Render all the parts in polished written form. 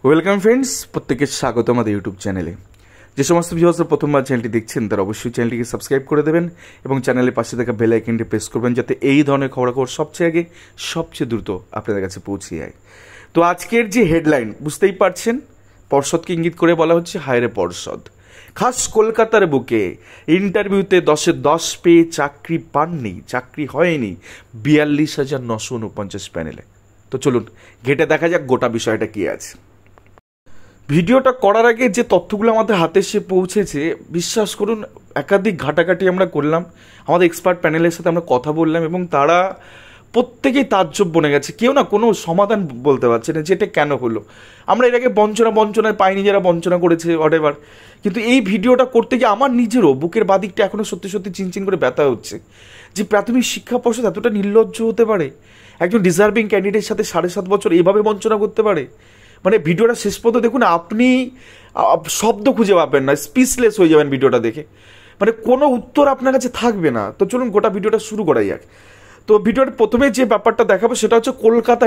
Welcome friends, প্রত্যেকে স্বাগত আমাদের ইউটিউব চ্যানেলে। যে সমস্ত ভিউয়ার্স প্রথমবার চ্যানেলটি দেখছেন তারা অবশ্যই চ্যানেলটিকে সাবস্ক্রাইব করে দেবেন এবং চ্যানেলের পাশে থাকা বেল আইকনটি প্রেস করবেন যাতে এই ধরনের খবরাখবর সবচেয়ে আগে সবচেয়ে দ্রুত আপনাদের কাছে পৌঁছে যায়। তো আজকের যে হেডলাইন বুঝতেই পারছেন, পর্ষদকে ইঙ্গিত করে বলা হচ্ছে হায়রে পর্ষদ। খাস কলকাতার বুকে ইন্টারভিউতে 10-এ 10 পেয়ে চাকরি পাননি, চাকরি হয়নি 42,949 প্যানেলে। তো চলুন ঘেটে দেখা যাক গোটা বিষয়টা কি আছে। ভিডিওটা করার আগে যে তথ্যগুলো আমাদের হাতে এসে পৌঁছেছে, বিশ্বাস করুন একাধিক ঘাটাঘাটি আমরা করলাম, আমাদের এক্সপার্ট প্যানেলের সাথে আমরা কথা বললাম এবং তারা প্রত্যেকেই তাজ্জব বনে গেছে। কেউ না কোনো সমাধান বলতে পারছে না যে এটা কেন হলো। আমরা এর আগে বঞ্চনায় পাইনি, যারা বঞ্চনা করেছে হোয়াটএভার, কিন্তু এই ভিডিওটা করতে গিয়ে আমার নিজেরও বুকের বাদিকটা এখনও সত্যি সত্যি চিনচিন করে ব্যথা হচ্ছে যে প্রাথমিক শিক্ষা পর্ষদ এতটা নির্লজ্জ হতে পারে, একজন ডিজার্ভিং ক্যান্ডিডেটের সাথে 7.5 বছর এইভাবে বঞ্চনা করতে পারে। মানে ভিডিওটা শেষ পর্যন্ত দেখুন, আপনি শব্দ খুঁজে পাবেন না, স্পিচলেস হয়ে যাবেন ভিডিওটা দেখে, মানে কোনো উত্তর আপনার কাছে থাকবে না। তো চলুন গোটা ভিডিওটা শুরু করা যাক। তো ভিডিওর প্রথমে যে ব্যাপারটা দেখাবো সেটা হচ্ছে কলকাতা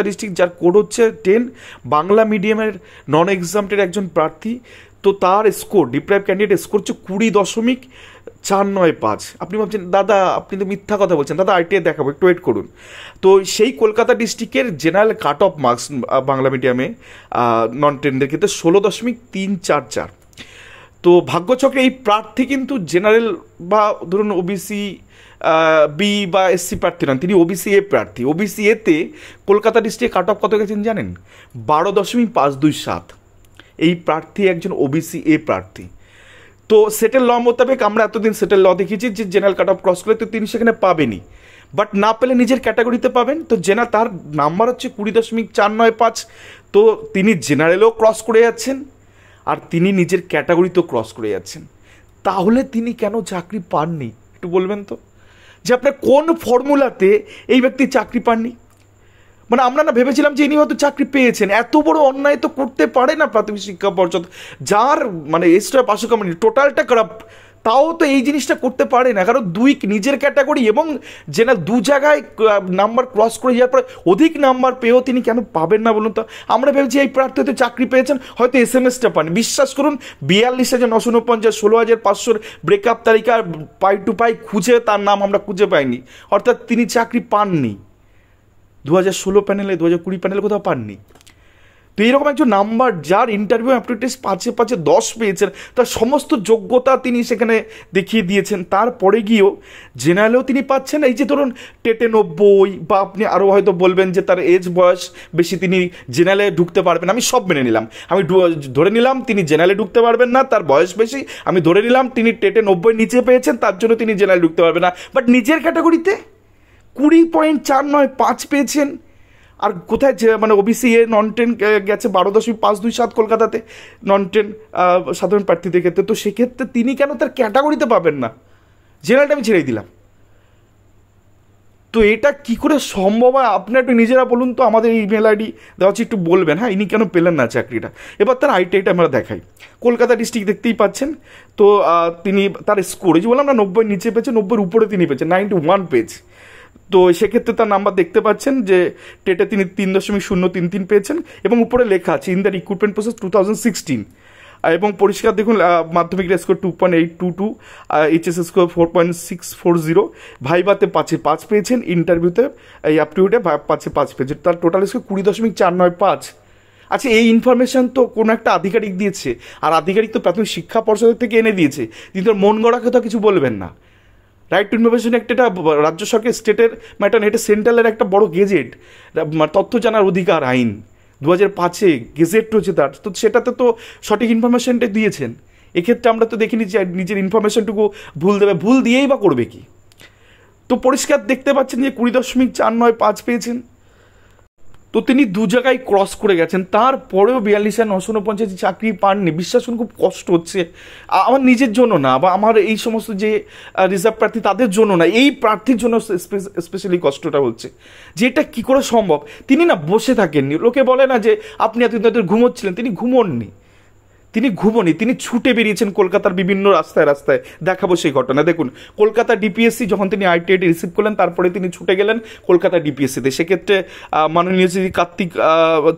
ডিস্ট্রিক্ট যার কোড হচ্ছে 10, বাংলা মিডিয়ামের নন এক্সামটের একজন প্রার্থী। তো তার স্কোর, ডিপ্রাইভ ক্যান্ডিডেট স্কোর হচ্ছে 20.495। আপনি ভাবছেন দাদা আপনি তো মিথ্যা কথা বলছেন, দাদা আইটিআই দেখাবো, একটু ওয়েট করুন। তো সেই কলকাতা ডিস্ট্রিক্টের general cut off marks Bangla মিডিয়ামে নন টেনদের ক্ষেত্রে 16.344। তো ভাগ্যচক্রে এই প্রার্থী কিন্তু জেনারেল বা ধরুন ওবিসি বি বা এসসি প্রার্থী নন, তিনি ওবিসি এ প্রার্থী। ওবিসি এতে কলকাতা ডিস্ট্রিক্টে কাট অফ কত গেছেন জানেন? 12.527। এই প্রার্থী একজন ওবিসি এ প্রার্থী। তো সেটেল ল মোতাবেক আমরা এতদিন সেটেল ল দেখেছি যে জেনারেল কাট অফ ক্রস করলে তো তিনি সেখানে পাবেনই, বাট না পেলে নিজের ক্যাটাগরিতে পাবেন। তো তার নাম্বার হচ্ছে 20.495। তো তিনি জেনারেলেও ক্রস করে যাচ্ছেন আর তিনি নিজের ক্যাটাগরিতেও ক্রস করে যাচ্ছেন। তাহলে তিনি কেন চাকরি পাননি একটু বলবেন তো, যে আপনার কোন ফর্মুলাতে এই ব্যক্তি চাকরি পাননি? মানে আমরা না ভেবেছিলাম যে ইনি হয়তো চাকরি পেয়েছেন। এত বড় অন্যায় তো করতে পারে না প্রাথমিক শিক্ষা পর্ষদ, যার মানে এক্সট্রা পাশে কোম্পানি টোটালটা খারাপ, তাও তো এই জিনিসটা করতে পারে না। কারণ নিজের ক্যাটাগরি এবং দু জায়গায় নাম্বার ক্রস করে যাওয়ার পরে অধিক নাম্বার পেয়েও তিনি কেন পাবেন না বলুন তো? আমরা ভেবেছি এই প্রার্থী হয়তো চাকরি পেয়েছেন, হয়তো SMS-টা পান। বিশ্বাস করুন 42,949, 16,500 ব্রেকআপ তালিকা পাই টু পাই খুঁজে তার নাম আমরা খুঁজে পাইনি, অর্থাৎ তিনি চাকরি পাননি। 2016 প্যানেলে, 2020 প্যানেলে কোথাও পাননি। তো এইরকম একজন নাম্বার, যার ইন্টারভিউ অ্যাপটিটিউড 5-এ 10 পেয়েছেন, তার সমস্ত যোগ্যতা তিনি সেখানে দেখিয়ে দিয়েছেন, তারপরে গিয়েও জেনারেলেও তিনি পাচ্ছেন। এই যে ধরুন টেটে 90, বা আপনি আরও হয়তো বলবেন যে তার এজ বয়স বেশি, তিনি জেনারেলে ঢুকতে পারবেন, আমি সব মেনে নিলাম। আমি ধরে নিলাম তিনি জেনারেলে ঢুকতে পারবেন না, তার বয়স বেশি। আমি ধরে নিলাম তিনি টেটে 90 নিচে পেয়েছেন, তার জন্য তিনি জেনারেলে ঢুকতে পারবেন না। বাট নিজের ক্যাটাগরিতে 20.495 পেয়েছেন। আর কোথায় মানে ওবিসি এ নন টেন গেছে 12.527 কলকাতাতে নন টেন সাধারণ প্রার্থীদের ক্ষেত্রে। তো সেক্ষেত্রে তিনি কেন তার ক্যাটাগরিতে পাবেন না? জেনারেলটা আমি ছেড়েই দিলাম। তো এটা কি করে সম্ভব হয় আপনারা একটু নিজেরা বলুন তো, আমাদের ইমেল আইডি দেওয়া হচ্ছে, একটু বলবেন হ্যাঁ ইনি কেন পেলেন না চাকরিটা। এবার তার আইটিআইটা আমরা দেখাই। কলকাতা ডিস্ট্রিক্ট দেখতেই পাচ্ছেন। তো তিনি তার স্কোর, এই যে বললাম না 90 নিচে পেয়েছে, 90-এর উপরে তিনি পেয়েছেন, 91 পেয়েছে। তো সেক্ষেত্রে তার নাম্বার দেখতে পাচ্ছেন যে টেটে তিনি 3.033 পেয়েছেন এবং উপরে লেখা আছে ইন দ্য রিক্রুটমেন্ট প্রসেস 2016। এবং পরিষ্কার দেখুন মাধ্যমিক স্কোর 2.822, HSS স্কোর 4.640, ভাইভাতে 5 পেয়েছেন, ইন্টারভিউতে এই অ্যাপটিউডে 5 পেয়েছেন, তার টোটাল স্কোর 20.495। আচ্ছা, এই ইনফরমেশান তো কোনো একটা আধিকারিক দিয়েছে, আর আধিকারিক তো প্রাথমিক শিক্ষা পর্ষদের থেকে এনে দিয়েছে, তিনি তো মন গড়া কথা কিছু বলবেন না। রাইট টু ইনফরমেশন একটা, এটা রাজ্য সরকার স্টেটের ম্যাটার, এটা সেন্ট্রালের একটা বড় গেজেট, তথ্য জানার অধিকার আইন 2005-এ গেজেট হচ্ছে তার। তো সেটাতে তো সঠিক ইনফরমেশনটা দিয়েছেন। এক্ষেত্রে আমরা তো দেখিনি যে নিজের ইনফরমেশনটুকু ভুল দিয়েই বা করবে কি। তো পরিষ্কার দেখতে পাচ্ছেন যে 20.495 পেয়েছেন। তো তিনি দু জায়গায় ক্রস করে গেছেন, তারপরেও 42,949 চাকরি পাননি। বিশ্বাস করুন খুব কষ্ট হচ্ছে, আমার নিজের জন্য না, বা আমার এই সমস্ত যে রিজার্ভ প্রার্থী তাদের জন্য না, এই প্রার্থীর জন্য স্পেশালি কষ্টটা হচ্ছে যে এটা কী করে সম্ভব। তিনি না বসে থাকেননি। লোকে বলে না যে আপনি এতদিন ঘুমোচ্ছিলেন, তিনি ঘুমোননি, তিনি ঘুমোনি, তিনি ছুটে বেরিয়েছেন কলকাতার বিভিন্ন রাস্তায় রাস্তায়। দেখাবো সেই ঘটনা। দেখুন, কলকাতা ডিপিএসসি যখন তিনি আইটিআইটি রিসিভ করলেন, তারপরে তিনি ছুটে গেলেন কলকাতা ডিপিএসসিতে। সেক্ষেত্রে মাননীয় শ্রী কার্তিক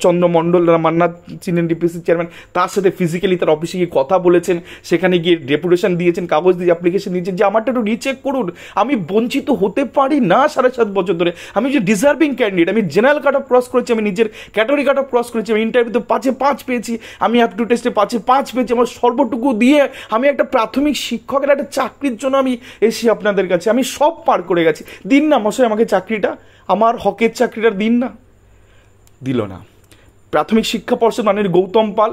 চন্দ্র মণ্ডল, মান্নাথ ছিলেন ডিপিএসসি চেয়ারম্যান, তার সাথে ফিজিক্যালি তার অফিসে গিয়ে কথা বলেছেন, সেখানে গিয়ে ডেপুটেশন দিয়েছেন, কাগজ দিয়ে অ্যাপ্লিকেশন দিয়েছেন যে আমারটা একটু রিচেক করুন, আমি বঞ্চিত হতে পারি না 7.5 বছর ধরে, আমি যে ডিজার্ভিং ক্যান্ডিডেট, আমি জেনারেল কাট অফ ক্রস করেছি, আমি নিজের ক্যাটাগরি কাট অফ ক্রস করেছি, আমি ইন্টারভিউতে 5 পেয়েছি, আমি অ্যাপটিটিউড টেস্টে 5 পেয়েছি, আমার সর্বটুকু দিয়ে আমি একটা প্রাথমিক শিক্ষকের একটা চাকরির জন্য আমি এসি আপনাদের কাছে, আমি সব পার করে গেছি, দিন না মশাই আমাকে চাকরিটা, আমার হকের চাকরিটা দিন না। দিল না। প্রাথমিক শিক্ষা পর্ষদ মাননীয় গৌতম পাল,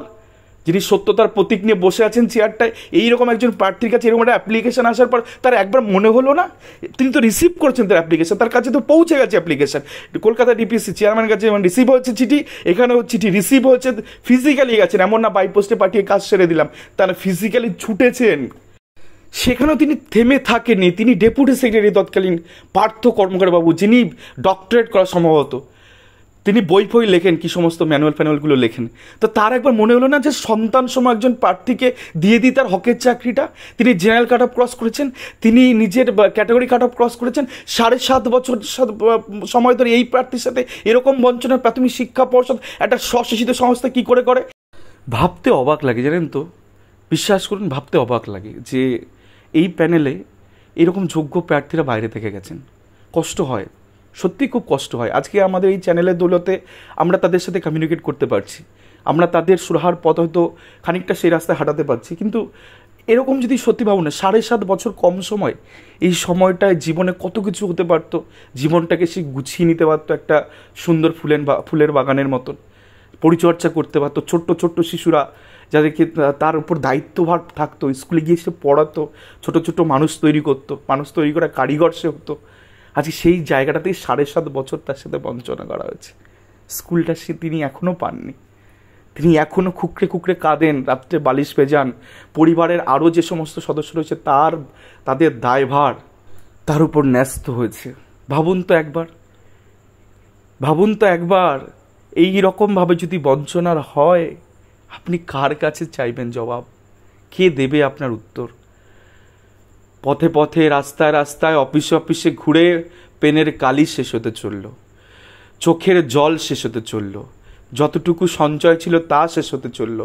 যিনি সত্যতার প্রতীক নিয়ে বসে আছেন চেয়ারটায়, এইরকম একজন প্রার্থীর কাছে এরকম একটা অ্যাপ্লিকেশন আসার পর তার একবার মনে হলো না, তিনি তো রিসিভ করেছেন তার অ্যাপ্লিকেশন, তার কাছে তো পৌঁছে গেছে অ্যাপ্লিকেশন, কলকাতা ডিপিএসসি চেয়ারম্যানের কাছে যেমন রিসিভ হয়েছে চিঠি, এখানেও চিঠি রিসিভ হয়েছে, ফিজিক্যালি গেছেন, এমন না বাই পোস্টে পাঠিয়ে কাজ সেরে দিলাম, তারা ফিজিক্যালি ছুটেছেন। সেখানেও তিনি থেমে থাকেননি, তিনি ডেপুটি সেক্রেটারি তৎকালীন পার্থ কর্মকার বাবু, যিনি ডক্টরেট করা সম্ভবত, তিনি বই ফই লেখেন, কি সমস্ত ম্যানুয়ালগুলো লেখেন, তো তার একবার মনে হলো না যে সন্তান সম একজন প্রার্থীকে দিয়ে দিই তার হকের চাকরিটা। তিনি জেনারেল কাট অফ ক্রস করেছেন, তিনি নিজের ক্যাটাগরি কাট অফ ক্রস করেছেন, 7.5 বছর সময় ধরে এই প্রার্থীর সাথে এরকম বঞ্চনা প্রাথমিক শিক্ষা পর্ষদ একটা স্বশাসিত সংস্থা কি করে করে। ভাবতে অবাক লাগে, জানেন তো, বিশ্বাস করুন ভাবতে অবাক লাগে যে এই প্যানেলে এরকম যোগ্য প্রার্থীরা বাইরে থেকে গেছেন। কষ্ট হয়, সত্যি খুব কষ্ট হয়। আজকে আমাদের এই চ্যানেলের দৌলতে আমরা তাদের সাথে কমিউনিকেট করতে পারছি, আমরা তাদের সুরাহার পথ হয়তো খানিকটা সেই রাস্তায় হাঁটাতে পারছি, কিন্তু এরকম যদি সত্যি ভাবুন না, 7.5 বছর কম সময়, এই সময়টায় জীবনে কত কিছু হতে পারতো, জীবনটাকে সে গুছিয়ে নিতে পারতো একটা সুন্দর ফুলের বাগানের মতন, পরিচর্যা করতে পারতো। ছোট্ট ছোট্ট শিশুরা যাদেরকে তার উপর দায়িত্বভার থাকতো, স্কুলে গিয়ে সে পড়াতো, ছোট ছোট মানুষ তৈরি করতো, মানুষ তৈরি করা কারিগর সে হতো। আজকে সেই জায়গাটাতেই 7.5 বছর তার সাথে বঞ্চনা করা হয়েছে। স্কুলটা সে তিনি এখনও পাননি, তিনি এখনও খুকড়ে খুকড়ে কাঁদেন, রাত্রে বালিশ ভেজান, পরিবারের আরও যে সমস্ত সদস্য রয়েছে তাদের দায়ভার তার উপর ন্যস্ত হয়েছে। ভাবুন তো একবার এই রকমভাবে যদি বঞ্চনার হয়, আপনি কার কাছে চাইবেন জবাব? কে দেবে আপনার উত্তর? পথে পথে রাস্তায় রাস্তায় অফিসে ঘুরে পেনের কালি শেষ হতে চলল, চোখের জল শেষ হতে চলল, যতটুকু সঞ্চয় ছিল তা শেষ হতে চলল।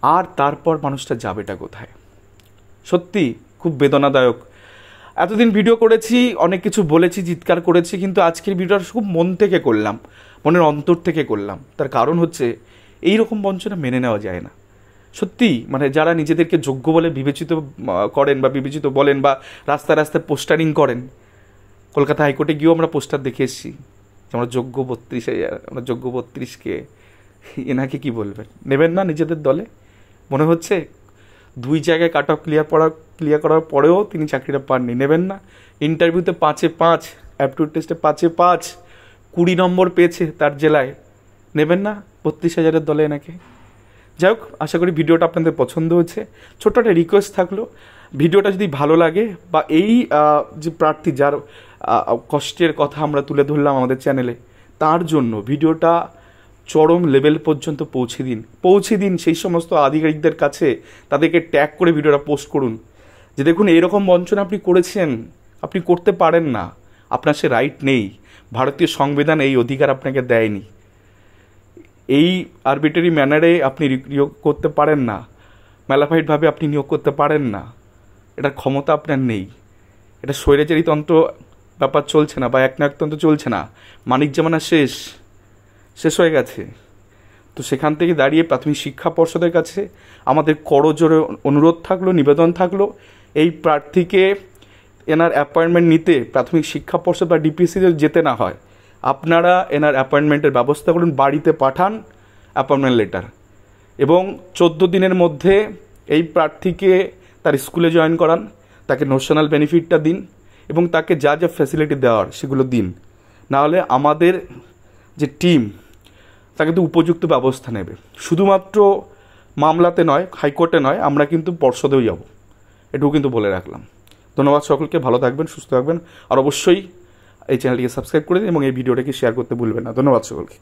আর তারপর মানুষটা যাবেটা কোথায়? সত্যি খুব বেদনাদায়ক। এতদিন ভিডিও করেছি, অনেক কিছু বলেছি, চিৎকার করেছি, কিন্তু আজকের ভিডিওটা খুব মন থেকে করলাম, মনের অন্তর থেকে করলাম। তার কারণ হচ্ছে এই রকম বঞ্চনা মেনে নেওয়া যায় না। সত্যি মানে যারা নিজেদেরকে যোগ্য বলে বিবেচিত করেন বা বিবেচিত বলেন, বা রাস্তায় রাস্তায় পোস্টারিং করেন, কলকাতা হাইকোর্টে গিয়েও আমরা পোস্টার দেখে এসেছি আমরা যোগ্য 32,000, আমরা যোগ্য 32কে, এনাকে কি বলবেন? নেবেন না নিজেদের দলে? মনে হচ্ছে 2 জায়গায় কাট অফ ক্লিয়ার করার পরেও তিনি চাকরিটা পাননি, নেবেন না? ইন্টারভিউতে 5 অ্যাপটিটিউড টেস্টে 5 20 নম্বর পেয়েছে তার জেলায়, নেবেন না 32,000-এর দলে এনাকে? যাই হোক, আশা করি ভিডিওটা আপনাদের পছন্দ হয়েছে। ছোট্ট একটা রিকোয়েস্ট থাকলো, ভিডিওটা যদি ভালো লাগে বা এই যে প্রার্থী যার কষ্টের কথা আমরা তুলে ধরলাম আমাদের চ্যানেলে, তার জন্য ভিডিওটা চরম লেভেল পর্যন্ত পৌঁছে দিন সেই সমস্ত আধিকারিকদের কাছে, তাদেরকে ট্যাগ করে ভিডিওটা পোস্ট করুন যে দেখুন এরকম বঞ্চনা আপনি করেছেন, আপনি করতে পারেন না, আপনার সে রাইট নেই, ভারতীয় সংবিধান এই অধিকার আপনাকে দেয়নি, এই আরবিটারি ম্যানারে আপনি নিয়োগ করতে পারেন না, ম্যালাফাইডভাবে আপনি নিয়োগ করতে পারেন না, এটার ক্ষমতা আপনার নেই, এটা স্বৈরাচারীতন্ত্র ব্যাপার চলছে না বা একনায়কতন্ত্র চলছে না, মানিক জামানা শেষ হয়ে গেছে। তো সেখান থেকে দাঁড়িয়ে প্রাথমিক শিক্ষা পর্ষদের কাছে আমাদের করজোরে অনুরোধ থাকলো, নিবেদন থাকলো, এই প্রার্থীকে এনার অ্যাপয়েন্টমেন্ট নিতে প্রাথমিক শিক্ষা পর্ষদ বা ডিপিএসসিতে যেতে না হয়, আপনারা এনার অ্যাপয়েন্টমেন্টের ব্যবস্থা করুন, বাড়িতে পাঠান অ্যাপয়েন্টমেন্ট লেটার, এবং 14 দিনের মধ্যে এই প্রার্থীকে তার স্কুলে জয়েন করান, তাকে ন্যাশনাল বেনিফিটটা দিন এবং তাকে যা যা ফ্যাসিলিটি দেওয়ার সেগুলো দিন। নাহলে আমাদের যে টিম তাকে তো উপযুক্ত ব্যবস্থা নেবে, শুধুমাত্র মামলাতে নয়, হাইকোর্টে নয়, আমরা কিন্তু পর্ষদেও যাব, এটুকু কিন্তু বলে রাখলাম। ধন্যবাদ সকলকে, ভালো থাকবেন, সুস্থ থাকবেন, আর অবশ্যই এই চ্যানেলটিকে সাবস্ক্রাইব করে দিন এবং এই ভিডিওটাকে শেয়ার করতে ভুলবেন না। ধন্যবাদ সকলকে।